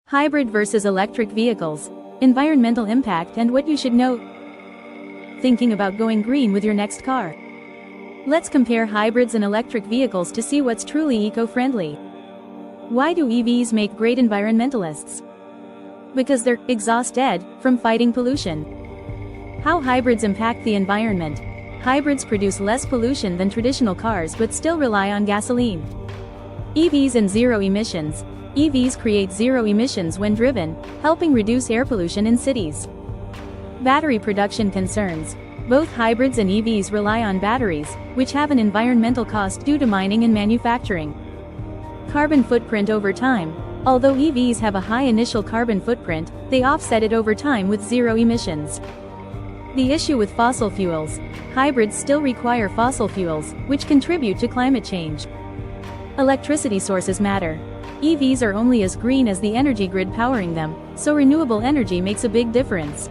Hybrid versus electric vehicles, environmental impact and what you should know. Thinking about going green with your next car? Let's compare hybrids and electric vehicles to see what's truly eco-friendly. Why do EVs make great environmentalists? Because they're exhaust dead from fighting pollution. How hybrids impact the environment? Hybrids produce less pollution than traditional cars but still rely on gasoline. EVs and zero emissions. EVs create zero emissions when driven, helping reduce air pollution in cities. Battery production concerns. Both hybrids and EVs rely on batteries, which have an environmental cost due to mining and manufacturing. Carbon footprint over time. Although EVs have a high initial carbon footprint, they offset it over time with zero emissions. The issue with fossil fuels. Hybrids still require fossil fuels, which contribute to climate change. Electricity sources matter. EVs are only as green as the energy grid powering them, so renewable energy makes a big difference.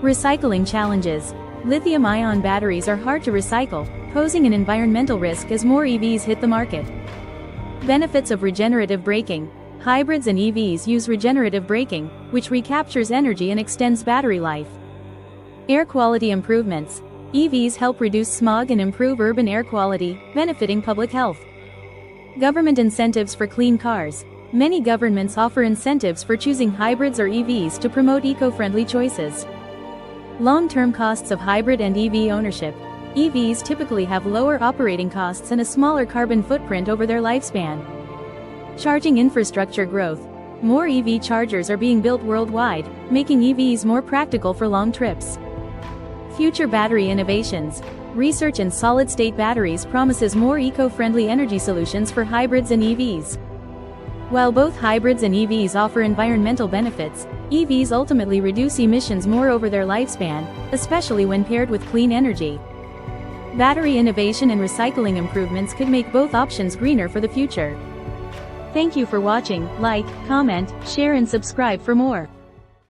Recycling challenges. Lithium-ion batteries are hard to recycle, posing an environmental risk as more EVs hit the market. Benefits of regenerative braking. Hybrids and EVs use regenerative braking, which recaptures energy and extends battery life. Air quality improvements. EVs help reduce smog and improve urban air quality, benefiting public health. Government incentives for clean cars. Many governments offer incentives for choosing hybrids or EVs to promote eco-friendly choices. Long-term costs of hybrid and EV ownership. EVs typically have lower operating costs and a smaller carbon footprint over their lifespan. Charging infrastructure growth. More EV chargers are being built worldwide, making EVs more practical for long trips. Future battery innovations. Research in solid-state batteries promises more eco-friendly energy solutions for hybrids and EVs. While both hybrids and EVs offer environmental benefits, EVs ultimately reduce emissions more over their lifespan, especially when paired with clean energy. Battery innovation and recycling improvements could make both options greener for the future. Thank you for watching. Like, comment, share and subscribe for more.